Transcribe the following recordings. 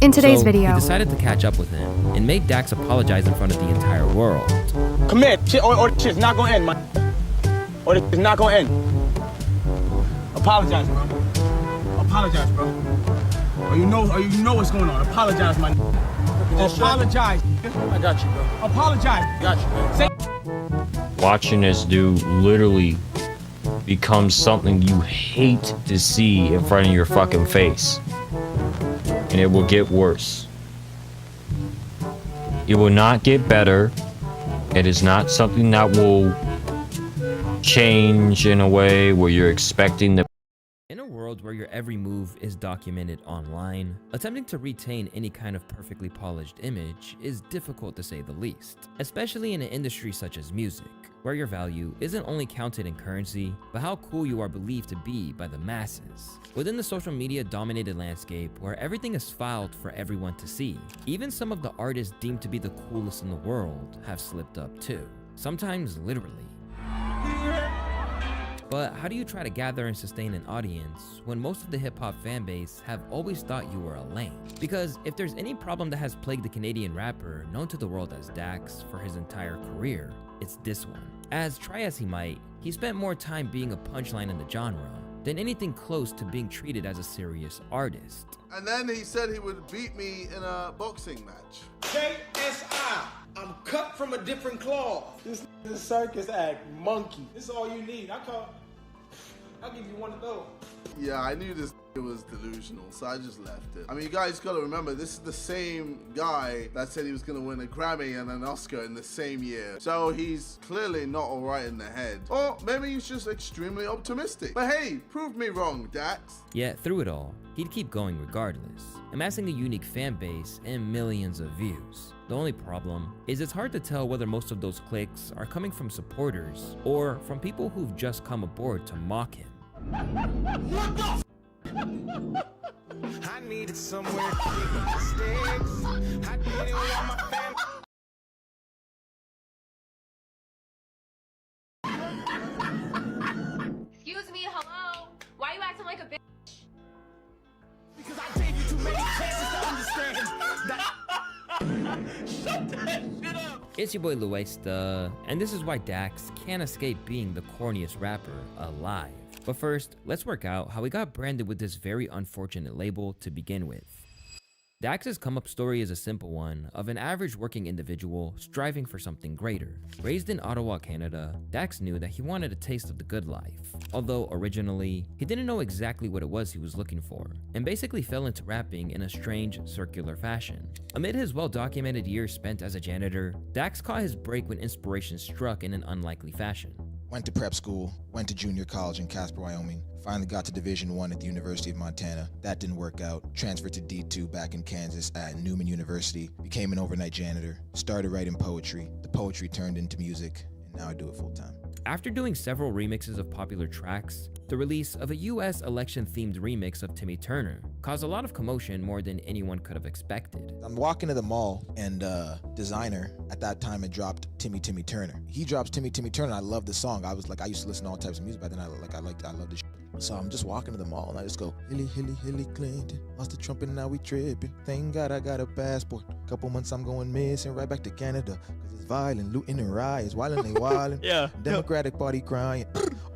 In today's So video, he decided to catch up with him and made Dax apologize in front of the entire world. Come here, shit, or this shit's not gonna end, man. Or this is not gonna end. Apologize, bro. Apologize, bro. Or you know what's going on. Apologize, man. Apologize. I got you, bro. Apologize. Got you, man. Say Watching this dude literally become something you hate to see in front of your fucking face. And it will get worse. It will not get better. It is not something that will change in a way where you're expecting the. In a world where your every move is documented online, attempting to retain any kind of perfectly polished image is difficult to say the least, especially in an industry such as music, where your value isn't only counted in currency, but how cool you are believed to be by the masses. Within the social media dominated landscape where everything is filed for everyone to see, even some of the artists deemed to be the coolest in the world have slipped up too, sometimes literally. But how do you try to gather and sustain an audience when most of the hip-hop fanbase have always thought you were a lame? Because if there's any problem that has plagued the Canadian rapper known to the world as Dax for his entire career, it's this one. As try as he might, he spent more time being a punchline in the genre than anything close to being treated as a serious artist. And then he said he would beat me in a boxing match. KSI, I'm cut from a different cloth. This circus act, monkey. This is all you need. I'll give you one of those. Yeah, I knew this was delusional, so I just left it. I mean, you guys gotta remember, this is the same guy that said he was gonna win a Grammy and an Oscar in the same year. So he's clearly not all right in the head. Or maybe he's just extremely optimistic. But hey, prove me wrong, Dax. Yet through it all, he'd keep going regardless, amassing a unique fan base and millions of views. The only problem is it's hard to tell whether most of those clicks are coming from supporters or from people who've just come aboard to mock him. I needed somewhere to keep the mistakes. I didn't want my family. Excuse me, hello? Why are you acting like a bitch? Because I gave you too many chances to understand that. Shut that shit up. It's your boy Neusxanity, and this is why Dax can't escape being the corniest rapper alive. But first, let's work out how he got branded with this very unfortunate label to begin with. Dax's come-up story is a simple one of an average working individual striving for something greater. Raised in Ottawa, Canada, Dax knew that he wanted a taste of the good life, although originally, he didn't know exactly what it was he was looking for, and basically fell into rapping in a strange, circular fashion. Amid his well-documented years spent as a janitor, Dax caught his break when inspiration struck in an unlikely fashion. Went to prep school, went to junior college in Casper, Wyoming. Finally got to Division I at the University of Montana. That didn't work out. Transferred to D2 back in Kansas at Newman University. Became an overnight janitor. Started writing poetry. The poetry turned into music, and now I do it full time. After doing several remixes of popular tracks, the release of a US election-themed remix of Timmy Turner caused a lot of commotion more than anyone could have expected. I'm walking to the mall, and Designer at that time had dropped Timmy Turner. He drops Timmy Turner. I love the song. I used to listen to all types of music, but then I love this. So I'm just walking to the mall, and I just go, Hillary Clinton, lost the Trump and now we tripping. Thank God I got a passport. Couple months I'm going missing, right back to Canada. Cause it's violent, looting and riots, wildin' they wildin'. Yeah. Democratic Party crying,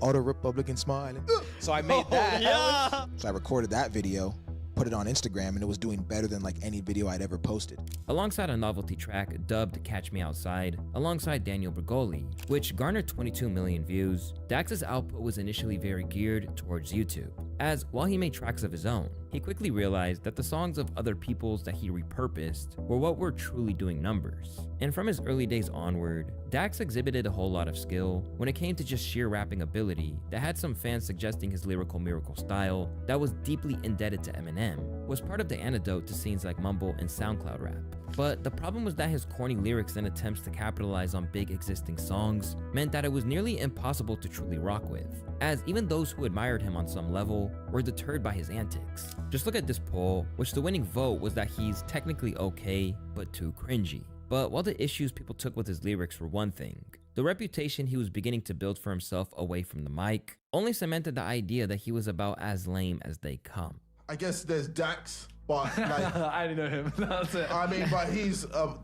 all the Republicans smiling. So I made that. Yeah. So I recorded that video, put it on Instagram, and it was doing better than like any video I'd ever posted. Alongside a novelty track dubbed Catch Me Outside, alongside Daniel Bergoli, which garnered 22 million views, Dax's output was initially very geared towards YouTube, as while he made tracks of his own, he quickly realized that the songs of other people's that he repurposed were what were truly doing numbers. And from his early days onward, Dax exhibited a whole lot of skill when it came to just sheer rapping ability that had some fans suggesting his lyrical miracle style that was deeply indebted to Eminem was part of the antidote to scenes like mumble and SoundCloud rap. But the problem was that his corny lyrics and attempts to capitalize on big existing songs meant that it was nearly impossible to truly rock with, as even those who admired him on some level were deterred by his antics. Just look at this poll, which the winning vote was that he's technically okay, but too cringy. But while the issues people took with his lyrics were one thing, the reputation he was beginning to build for himself away from the mic only cemented the idea that he was about as lame as they come. I guess there's Dax, but like I didn't know him. That's it. I mean, but he's a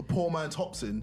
poor man's Hobson,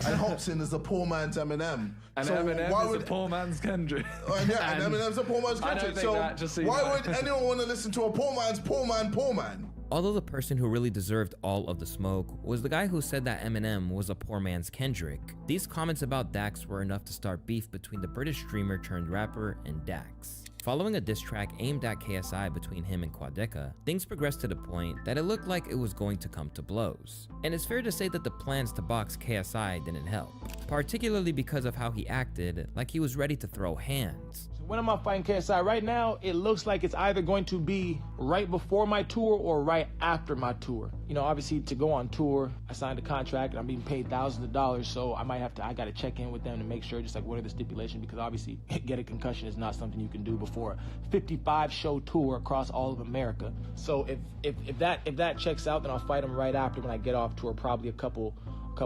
and Hobson is a poor man's Eminem. And so Eminem why is would, a poor man's Kendrick. and Eminem's a poor man's I don't Kendrick. think So that, just so you why know. would anyone want to listen to a poor man's poor man? Although the person who really deserved all of the smoke was the guy who said that Eminem was a poor man's Kendrick, these comments about Dax were enough to start beef between the British streamer turned rapper and Dax. Following a diss track aimed at KSI between him and Quadeca, things progressed to the point that it looked like it was going to come to blows. And it's fair to say that the plans to box KSI didn't help, particularly because of how he acted like he was ready to throw hands. When am I fighting KSI? Right now, it looks like it's either going to be right before my tour or right after my tour. You know, obviously to go on tour, I signed a contract and I'm being paid thousands of dollars, so I got to check in with them to make sure, just like what are the stipulations, because obviously get a concussion is not something you can do before a 55 show tour across all of America. So if that checks out, then I'll fight him right after when I get off tour, probably a couple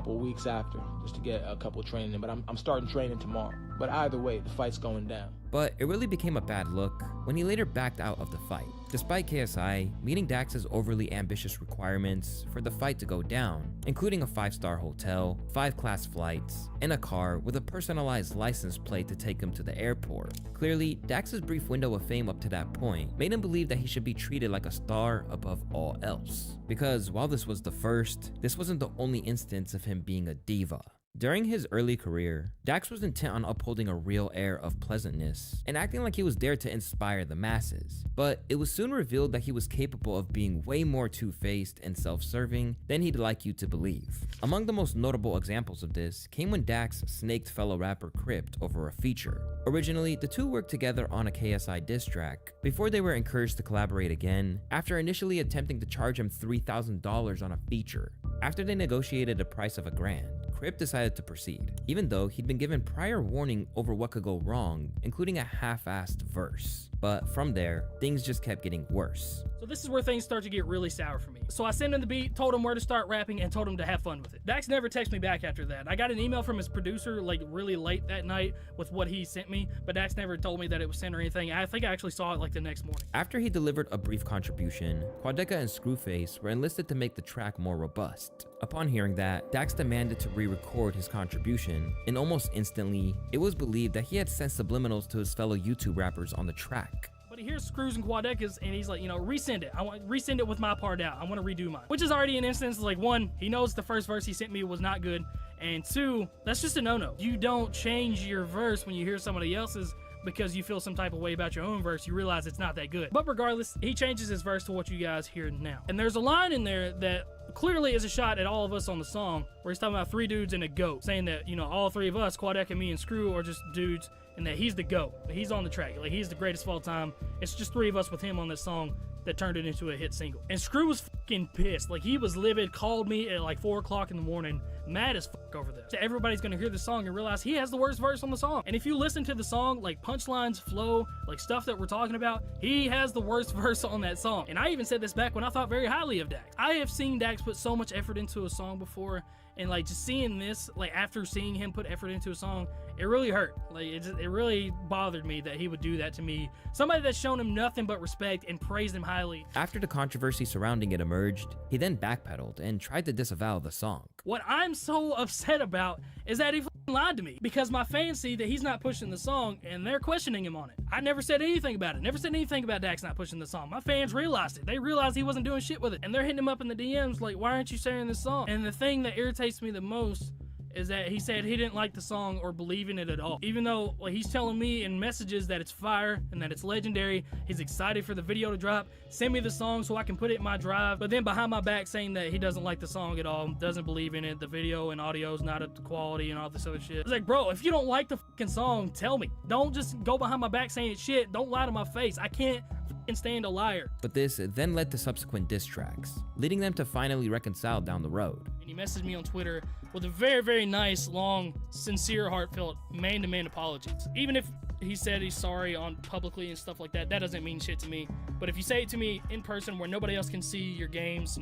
weeks after, just to get a couple training in. But I'm starting training tomorrow. But either way, the fight's going down. But it really became a bad look when he later backed out of the fight, despite KSI meeting Dax's overly ambitious requirements for the fight to go down, including a 5-star hotel, 5-class flights, and a car with a personalized license plate to take him to the airport. Clearly, Dax's brief window of fame up to that point made him believe that he should be treated like a star above all else. Because while this was the first, this wasn't the only instance of him being a diva. During his early career, Dax was intent on upholding a real air of pleasantness and acting like he was there to inspire the masses. But it was soon revealed that he was capable of being way more two-faced and self-serving than he'd like you to believe. Among the most notable examples of this came when Dax snaked fellow rapper Crypt over a feature. Originally, the two worked together on a KSI diss track before they were encouraged to collaborate again after initially attempting to charge him $3,000 on a feature. After they negotiated a price of $1,000, Crypt decided to proceed, even though he'd been given prior warning over what could go wrong, including a half-assed verse. But from there, things just kept getting worse. So this is where things start to get really sour for me. So I sent him the beat, told him where to start rapping, and told him to have fun with it. Dax never texted me back after that. I got an email from his producer like really late that night with what he sent me, but Dax never told me that it was sent or anything. I think I actually saw it like the next morning. After he delivered a brief contribution, Quadeca and Screwface were enlisted to make the track more robust. Upon hearing that, Dax demanded to re-record his contribution, and almost instantly, it was believed that he had sent subliminals to his fellow YouTube rappers on the track. But he hears Screws and Quadecas and he's like, you know, resend it. I want resend it with my part out. I want to redo mine. Which is already an instance like, one, he knows the first verse he sent me was not good, and two, that's just a no-no. You don't change your verse when you hear somebody else's because you feel some type of way about your own verse. You realize it's not that good. But regardless, he changes his verse to what you guys hear now. And there's a line in there that clearly is a shot at all of us on the song, where he's talking about 3 dudes and a goat, saying that, you know, all 3 of us, Quadeca, me, and Screw, are just dudes, and that he's the GOAT. He's on the track. Like, he's the greatest of all time. It's just 3 of us with him on this song that turned it into a hit single. And Screw was fucking pissed. Like, he was livid, called me at like 4 o'clock in the morning, mad as fuck over this. So everybody's gonna hear the song and realize he has the worst verse on the song. And if you listen to the song, like punchlines, flow, like stuff that we're talking about, he has the worst verse on that song. And I even said this back when I thought very highly of Dax. I have seen Dax put so much effort into a song before, and like just seeing this, like after seeing him put effort into a song, it really hurt. Like it really bothered me that he would do that to me. Somebody that's shown him nothing but respect and praised him highly. After the controversy surrounding it emerged, he then backpedaled and tried to disavow the song. What I'm so upset about is that he lied to me, because my fans see that he's not pushing the song and they're questioning him on it. I never said anything about it. Never said anything about Dax not pushing the song. My fans realized it. They realized he wasn't doing shit with it. And they're hitting him up in the DMs like, why aren't you sharing this song? And the thing that irritates me the most is that he said he didn't like the song or believe in it at all. Even though he's telling me in messages that it's fire and that it's legendary, he's excited for the video to drop, send me the song so I can put it in my drive, but then behind my back saying that he doesn't like the song at all, doesn't believe in it, the video and audio is not up to quality and all this other shit. It's like, bro, if you don't like the fucking song, tell me. Don't just go behind my back saying it's shit. Don't lie to my face. I can't fucking stand a liar. But this then led to subsequent diss tracks, leading them to finally reconcile down the road. And he messaged me on Twitter with a very, very nice, long, sincere, heartfelt, man-to-man apologies. Even if he said he's sorry on publicly and stuff like that, that doesn't mean shit to me, But if you say it to me in person where nobody else can see your games,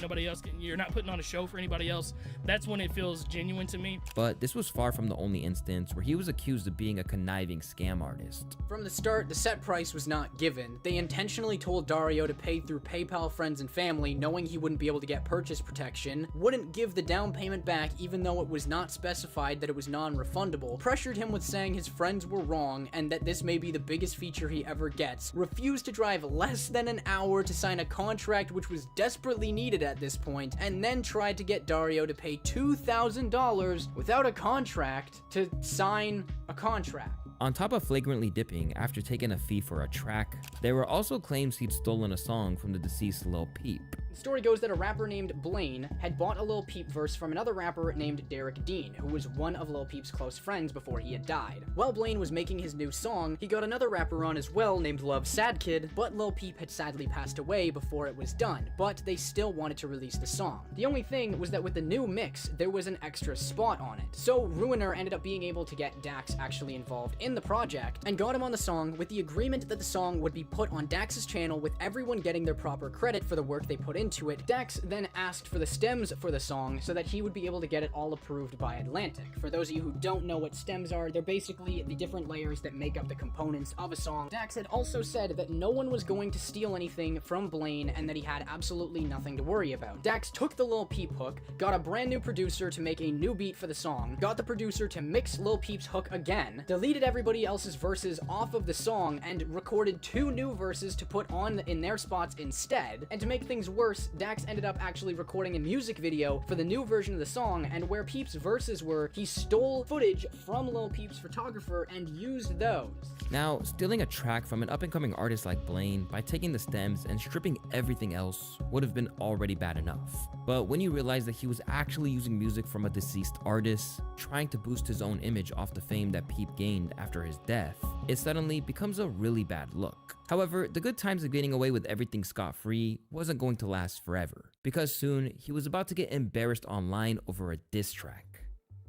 you're not putting on a show for anybody else, that's when it feels genuine to me. But this was far from the only instance where he was accused of being a conniving scam artist. From the start, the set price was not given. They intentionally told Dario to pay through PayPal, friends, and family, knowing he wouldn't be able to get purchase protection, wouldn't give the down payment back even though it was not specified that it was non-refundable, pressured him with saying his friends were wrong and that this may be the biggest feature he ever gets, refused to drive less than an hour to sign a contract which was desperately needed at this point, and then tried to get Dario to pay $2,000 without a contract to sign a contract. On top of flagrantly dipping after taking a fee for a track, there were also claims he'd stolen a song from the deceased Lil Peep. The story goes that a rapper named Blaine had bought a Lil Peep verse from another rapper named Derek Dean, who was one of Lil Peep's close friends before he had died. While Blaine was making his new song, he got another rapper on as well named Love Sad Kid, but Lil Peep had sadly passed away before it was done, but they still wanted to release the song. The only thing was that with the new mix, there was an extra spot on it. So Ruiner ended up being able to get Dax actually involved in the project and got him on the song with the agreement that the song would be put on Dax's channel with everyone getting their proper credit for the work they put into it. Dax then asked for the stems for the song so that he would be able to get it all approved by Atlantic. For those of you who don't know what stems are, they're basically the different layers that make up the components of a song. Dax had also said that no one was going to steal anything from Blaine and that he had absolutely nothing to worry about. Dax took the Lil Peep hook, got a brand new producer to make a new beat for the song, got the producer to mix Lil Peep's hook again, deleted everybody else's verses off of the song, and recorded 2 new verses to put on in their spots instead. And to make things worse, Dax ended up actually recording a music video for the new version of the song, and where Peep's verses were, he stole footage from Lil Peep's photographer and used those. Now, stealing a track from an up-and-coming artist like Blaine by taking the stems and stripping everything else would have been already bad enough. But when you realize that he was actually using music from a deceased artist, trying to boost his own image off the fame that Peep gained after his death, it suddenly becomes a really bad look. However, the good times of getting away with everything scot-free wasn't going to last forever, because soon he was about to get embarrassed online over a diss track.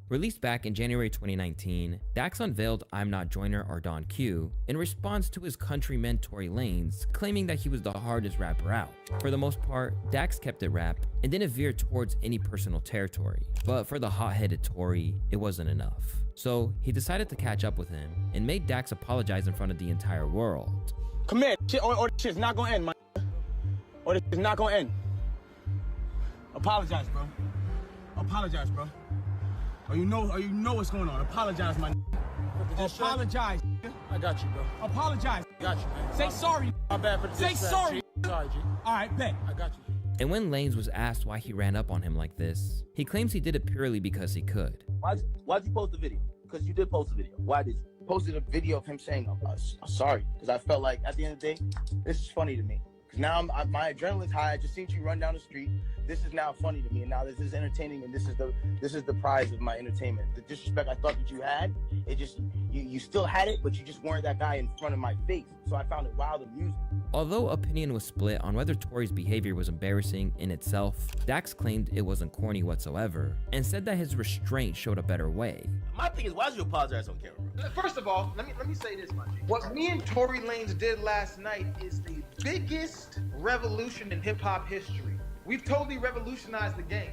Released back in January 2019, Dax unveiled I'm Not Joyner or Don Q in response to his countryman Tory Lanez claiming that he was the hardest rapper out. For the most part, Dax kept it rap and didn't veer towards any personal territory, but for the hot-headed Tory, it wasn't enough. So he decided to catch up with him and made Dax apologize in front of the entire world. Come here, or this shit's not gonna end, my or this is not gonna end. Apologize, bro. Apologize, bro. Or you know what's going on. Apologize, my apologize. I got you, bro. Apologize. Got you, man. Say sorry. My bad for the Say sorry. Sorry, G. All right, bet. I got you. And when Lanez was asked why he ran up on him like this, he claims he did it purely because he could. Why'd you post the video? Because you did post a video. Why did you? Posted a video of him saying, I'm sorry. Because I felt like at the end of the day, this is funny to me. Because now my adrenaline's high. I just seen you run down the street. This is now funny to me, and now this is entertaining, and this is the prize of my entertainment. The disrespect I thought that you had, it just you still had it, but you just weren't that guy in front of my face. So I found it wild amusing. Although opinion was split on whether Tory's behavior was embarrassing in itself, Dax claimed it wasn't corny whatsoever, and said that his restraint showed a better way. My thing is, why did you apologize on camera? First of all, let me say this, my G. What me and Tory Lanez did last night is the biggest revolution in hip-hop history. We've totally revolutionized the game.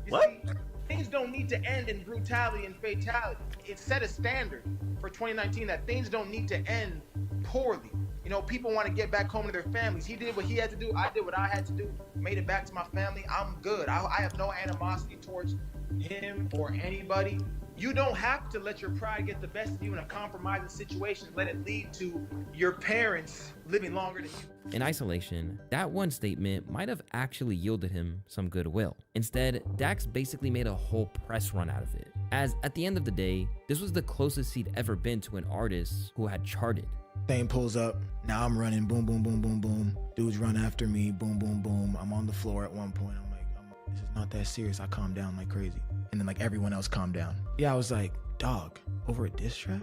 You see, things don't need to end in brutality and fatality. It set a standard for 2019 that things don't need to end poorly. You know, people want to get back home to their families. He did what he had to do. I did what I had to do. Made it back to my family. I'm good. I have no animosity towards him or anybody. You don't have to let your pride get the best of you in a compromising situation. Let it lead to your parents living longer than you. In isolation, that one statement might have actually yielded him some goodwill. Instead, Dax basically made a whole press run out of it, as at the end of the day, this was the closest he'd ever been to an artist who had charted. Thing pulls up, now I'm running, boom, boom, boom, boom, boom. Dudes run after me, boom, boom, boom. I'm on the floor at one point. I'm like, this is not that serious. I calmed down like crazy. And then like everyone else calmed down. Yeah, I was like, dog, over a diss track?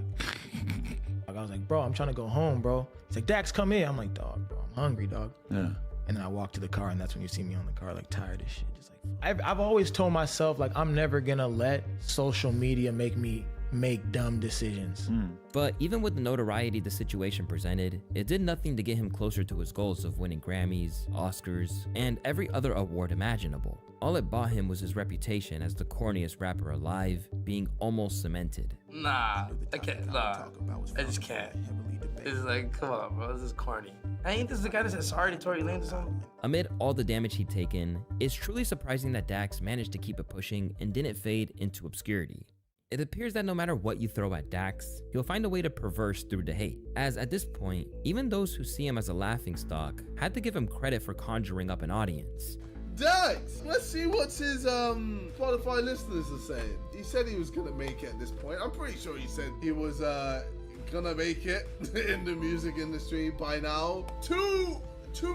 I was like, bro, I'm trying to go home, bro. He's like, Dax, come in. I'm like, dog, bro, I'm hungry, dog. Yeah. And then I walk to the car, and that's when you see me on the car, like tired as shit. Just like I've always told myself, like, I'm never gonna let social media make me make dumb decisions. But even with the notoriety the situation presented, it did nothing to get him closer to his goals of winning Grammys, Oscars, and every other award imaginable. All it bought him was his reputation as the corniest rapper alive being almost cemented. Nah, I can't. Nah, I just can't. It's like, come on, bro, this is corny. Ain't this the guy that said sorry to Tory Lanez or something? Amid all the damage he'd taken, it's truly surprising that Dax managed to keep it pushing and didn't fade into obscurity. It appears that no matter what you throw at Dax, he'll find a way to perverse through the hate, as at this point, even those who see him as a laughingstock had to give him credit for conjuring up an audience. Dax, let's see what his Spotify listeners are saying. He said he was gonna make it at this point. I'm pretty sure he said he was gonna make it in the music industry by now. 2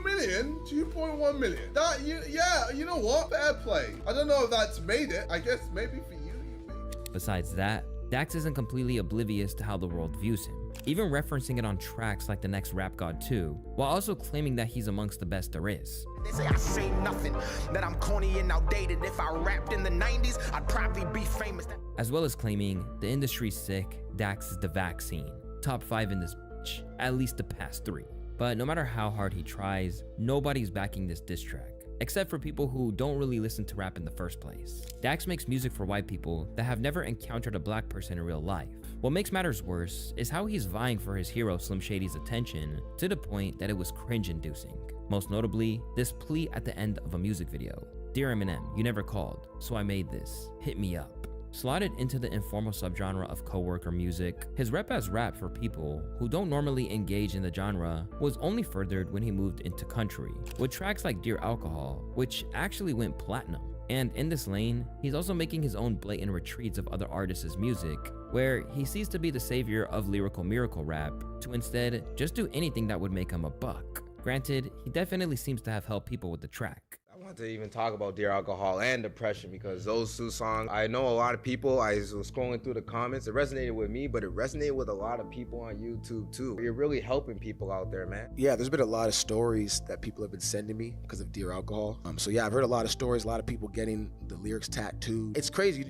million, 2.1 million. That yeah, you know what? Fair play. I don't know if that's made it. I guess maybe for you made it. Besides that, Dax isn't completely oblivious to how the world views him, even referencing it on tracks like The Next Rap God 2, while also claiming that he's amongst the best there is. They say I say nothing, that I'm corny and outdated. If I rapped in the 90s, I'd probably be famous. As well as claiming the industry's sick, Dax is the vaccine. Top 5 in this bitch, at least the past 3. But no matter how hard he tries, nobody's backing this diss track, except for people who don't really listen to rap in the first place. Dax makes music for white people that have never encountered a black person in real life. What makes matters worse is how he's vying for his hero Slim Shady's attention to the point that it was cringe-inducing. Most notably, this plea at the end of a music video. "Dear Eminem, you never called, so I made this. Hit me up." Slotted into the informal subgenre of coworker music, his rep as rap for people who don't normally engage in the genre was only furthered when he moved into country, with tracks like Dear Alcohol, which actually went platinum. And in this lane, he's also making his own blatant retreats of other artists' music, where he ceased to be the savior of lyrical miracle rap to instead just do anything that would make him a buck. Granted, he definitely seems to have helped people with the track. I want to even talk about Dear Alcohol and Depression because those 2 songs, I know a lot of people, I was scrolling through the comments, it resonated with me, but it resonated with a lot of people on YouTube too. You're really helping people out there, man. Yeah, there's been a lot of stories that people have been sending me because of Dear Alcohol. So yeah, I've heard a lot of stories, a lot of people getting the lyrics tattooed. It's crazy,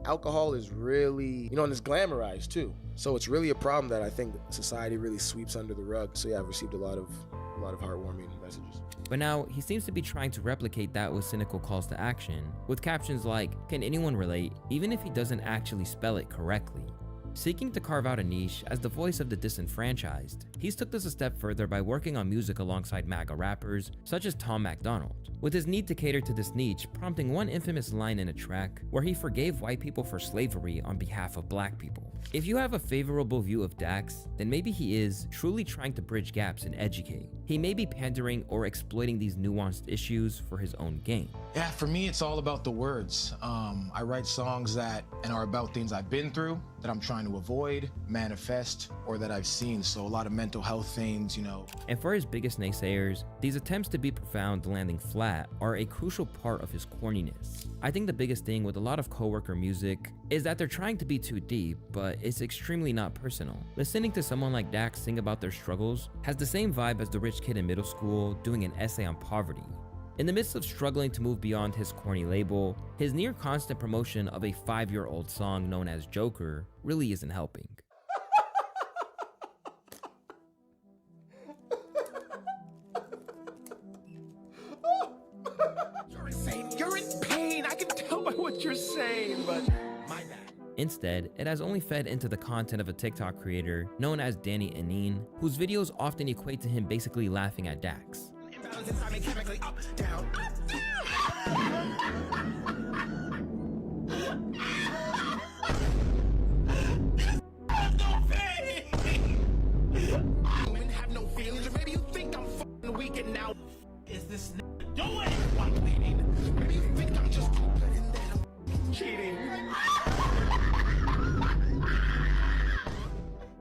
alcohol is really, and it's glamorized too. So it's really a problem that I think society really sweeps under the rug. So yeah, I've received a lot of heartwarming messages. But now, he seems to be trying to replicate that with cynical calls to action, with captions like, "Can anyone relate?" even if he doesn't actually spell it correctly. Seeking to carve out a niche as the voice of the disenfranchised, he's took this a step further by working on music alongside MAGA rappers such as Tom MacDonald, with his need to cater to this niche prompting one infamous line in a track where he forgave white people for slavery on behalf of black people. If you have a favorable view of Dax, then maybe he is truly trying to bridge gaps and educate. He may be pandering or exploiting these nuanced issues for his own gain. Yeah, for me, it's all about the words. I write songs that are about things I've been through, that I'm trying to avoid, manifest, or that I've seen. So a lot of mental health things, And for his biggest naysayers, these attempts to be profound landing flat are a crucial part of his corniness. I think the biggest thing with a lot of coworker music is that they're trying to be too deep, but it's extremely not personal. Listening to someone like Dax sing about their struggles has the same vibe as the rich kid in middle school doing an essay on poverty. In the midst of struggling to move beyond his corny label, his near constant promotion of a 5-year-old song known as Joker really isn't helping. You're in pain. I can tell by what you're saying, but my bad. Instead, it has only fed into the content of a TikTok creator known as Danny Anine, whose videos often equate to him basically laughing at Dax.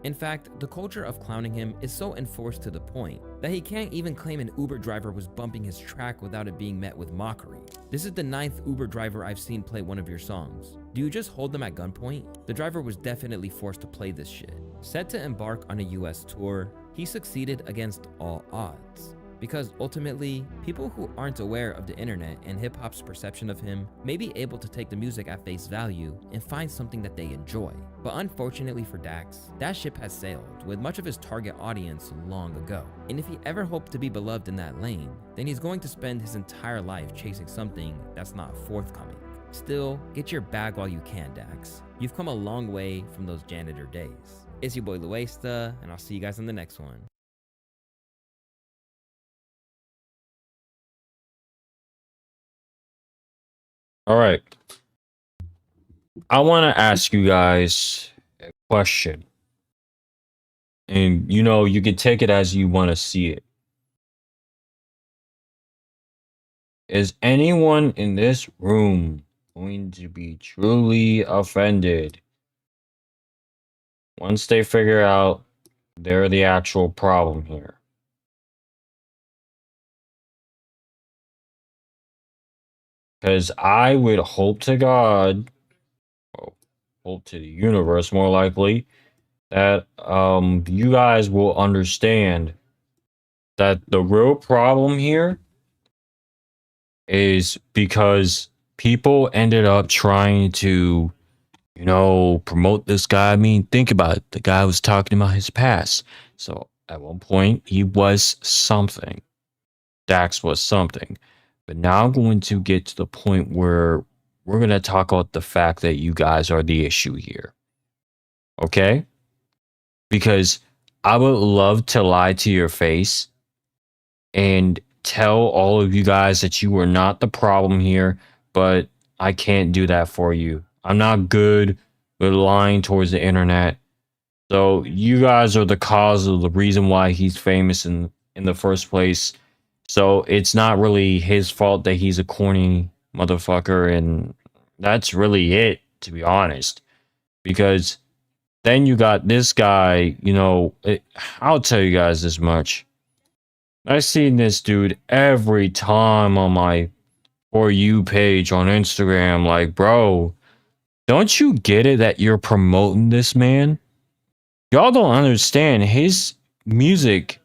In fact, the culture of clowning him is so enforced to the point that he can't even claim an Uber driver was bumping his track without it being met with mockery. This is the 9th Uber driver I've seen play one of your songs. Do you just hold them at gunpoint? The driver was definitely forced to play this shit. Set to embark on a US tour, he succeeded against all odds. because ultimately, people who aren't aware of the internet and hip-hop's perception of him may be able to take the music at face value and find something that they enjoy. But unfortunately for Dax, that ship has sailed with much of his target audience long ago. And if he ever hoped to be beloved in that lane, then he's going to spend his entire life chasing something that's not forthcoming. Still, get your bag while you can, Dax. You've come a long way from those janitor days. It's your boy Luesta, and I'll see you guys in the next one. All right. I want to ask you guys a question. And, you know, you can take it as you want to see it. Is anyone in this room going to be truly offended once they figure out they're the actual problem here? Because I would hope to God, well, hope to the universe more likely, that you guys will understand that the real problem here is because people ended up trying to, you know, promote this guy. I mean, think about it. The guy was talking about his past. So at one point, he was something. Dax was something. But now I'm going to get to the point where we're going to talk about the fact that you guys are the issue here. Okay? Because I would love to lie to your face and tell all of you guys that you are not the problem here, but I can't do that for you. I'm not good with lying towards the internet. So you guys are the cause of the reason why he's famous in the first place. So it's not really his fault that he's a corny motherfucker, and that's really it, to be honest. Because then you got this guy, you know, I'll tell you guys this much. I've seen this dude every time on my For You page on Instagram. Like, bro, don't you get it that you're promoting this man? Y'all don't understand. His music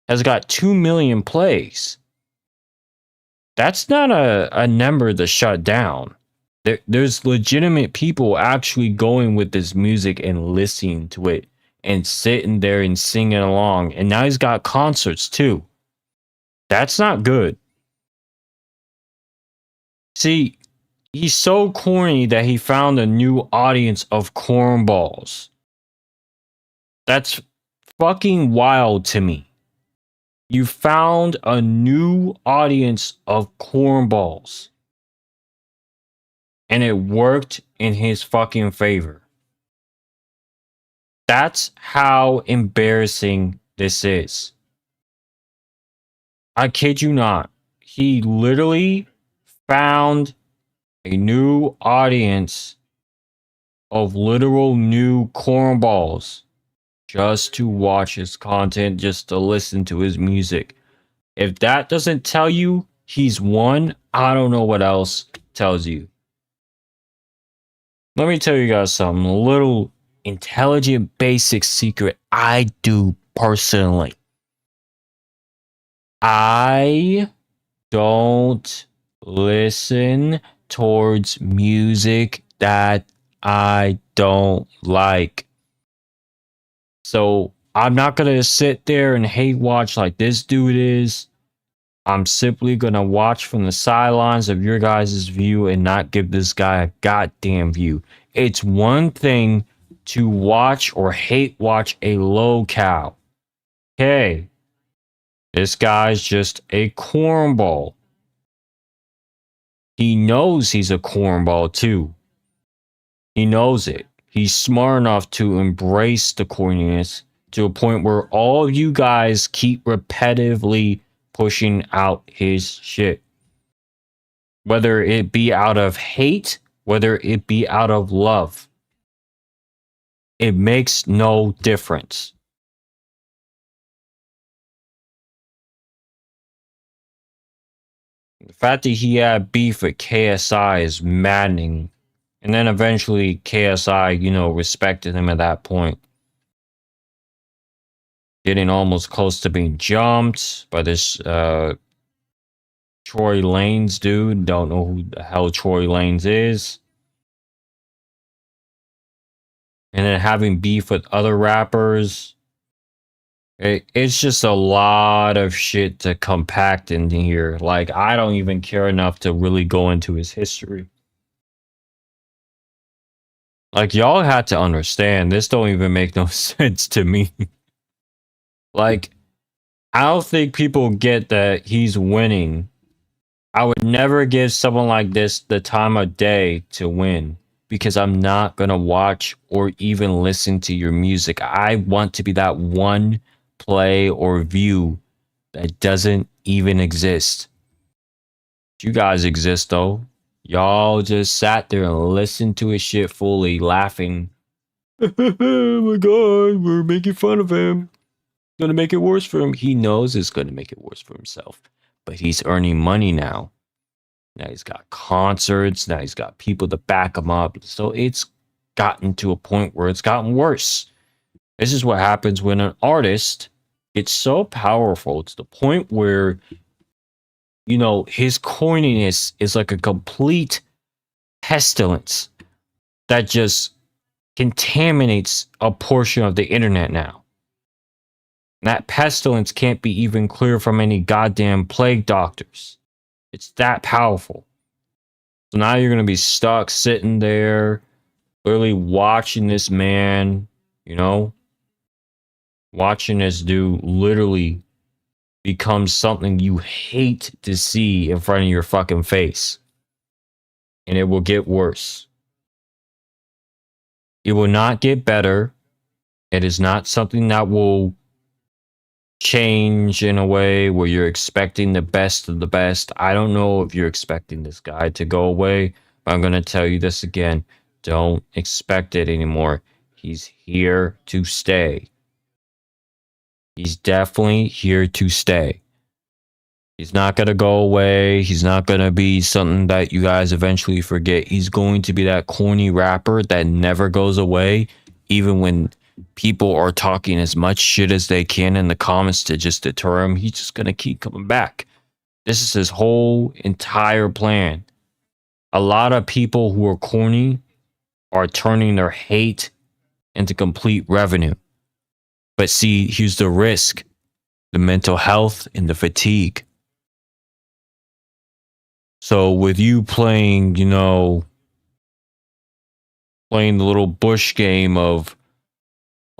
has got 2 million plays. That's not a number to shut down. There's legitimate people actually going with this music and listening to it and sitting there and singing along. And now he's got concerts too. That's not good. See, he's so corny that he found a new audience of cornballs. That's fucking wild to me. You found a new audience of cornballs. And it worked in his fucking favor. That's how embarrassing this is. I kid you not. He literally found a new audience of literal new cornballs just to watch his content, just to listen to his music. If that doesn't tell you he's won, I don't know what else tells you. Let me tell you guys something, a little intelligent basic secret I do personally. I don't listen towards music that I don't like. So I'm not going to sit there and hate watch like this dude is. I'm simply going to watch from the sidelines of your guys' view and not give this guy a goddamn view. It's one thing to watch or hate watch a locale. Okay. This guy's just a cornball. He knows he's a cornball too. He knows it. He's smart enough to embrace the corniness to a point where all of you guys keep repetitively pushing out his shit. Whether it be out of hate, whether it be out of love. It makes no difference. The fact that he had beef with KSI is maddening. And then eventually KSI, you know, respected him at that point. getting almost close to being jumped by this Troy Lanez dude. Don't know who the hell Troy Lanez is. And then having beef with other rappers. It's just a lot of shit to compact in here. Like, I don't even care enough to really go into his history. Like, y'all had to understand, this don't even make no sense to me. Like, I don't think people get that he's winning. I would never give someone like this the time of day to win. Because I'm not gonna watch or even listen to your music. I want to be that one play or view that doesn't even exist. You guys exist though. Y'all just sat there and listened to his shit fully, laughing. Oh my god, we're making fun of him. Gonna make it worse for him. He knows it's gonna make it worse for himself. But he's earning money now. Now he's got concerts. Now he's got people to back him up. So it's gotten to a point where it's gotten worse. This is what happens when an artist gets so powerful to the point where, you know, his corniness is like a complete pestilence that just contaminates a portion of the internet now. That pestilence can't be even cleared from any goddamn plague doctors. It's that powerful. So now you're going to be stuck sitting there, literally watching this man, you know, watching this dude literally become something you hate to see in front of your fucking face. And it will get worse. It will not get better. It is not something that will change in a way where you're expecting the best of the best. I don't know if you're expecting this guy to go away, but I'm going to tell you this again. Don't expect it anymore. He's here to stay. He's definitely here to stay. He's not going to go away. He's not going to be something that you guys eventually forget. He's going to be that corny rapper that never goes away, even when people are talking as much shit as they can in the comments to just deter him. He's just going to keep coming back. This is his whole entire plan. A lot of people who are corny are turning their hate into complete revenue. But see, here's the risk. The mental health and the fatigue. So with you playing, you know, playing the little Bush game of,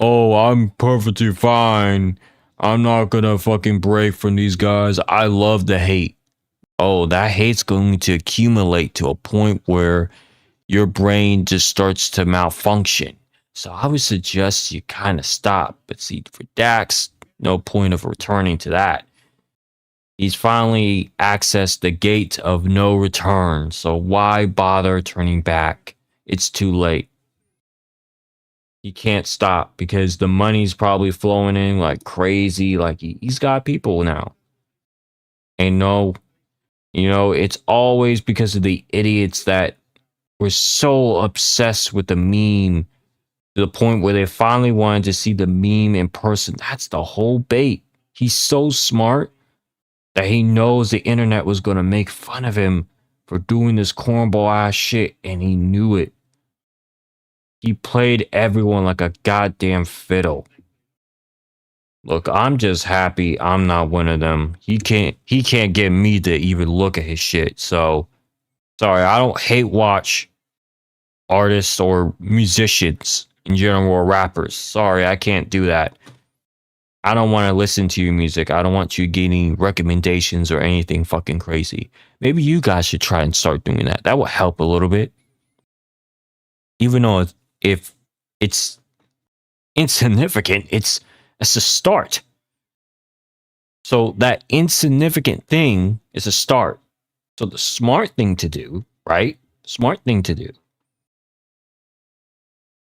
oh, I'm perfectly fine. I'm not gonna fucking break from these guys. I love the hate. Oh, that hate's going to accumulate to a point where your brain just starts to malfunction. So I would suggest you kind of stop. But see, for Dax, no point of returning to that. He's finally accessed the gate of no return. So why bother turning back? It's too late. He can't stop because the money's probably flowing in like crazy. Like he's got people now. And no, you know, it's always because of the idiots that were so obsessed with the meme to the point where they finally wanted to see the meme in person. That's the whole bait. He's so smart that he knows the internet was going to make fun of him for doing this cornball ass shit, and he knew it. He played everyone like a goddamn fiddle. Look, I'm just happy I'm not one of them. He can't get me to even look at his shit. So, sorry, I don't hate watch artists or musicians in general or rappers. Sorry, I can't do that. I don't want to listen to your music. I don't want you getting recommendations or anything fucking crazy. Maybe you guys should try and start doing that. That will help a little bit. Even though if it's insignificant, it's a start. So that insignificant thing is a start. So the smart thing to do, right? Smart thing to do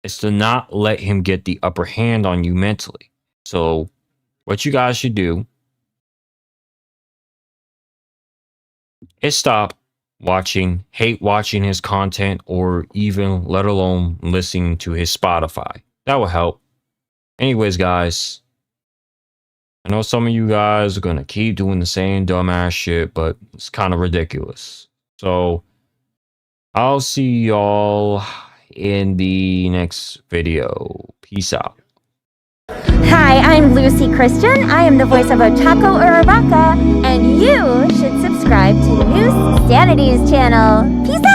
is to not let him get the upper hand on you mentally. So what you guys should do is stop hate watching his content, or even let alone listening to his Spotify. That will help. Anyways, guys, I know some of you guys are gonna keep doing the same dumbass shit, but it's kind of ridiculous. So I'll see y'all in the next video. Peace out. Hi, I'm Lucy Christian. I am the voice of Ochako Uraraka, and you should subscribe to Neusxanity's channel. Peace out!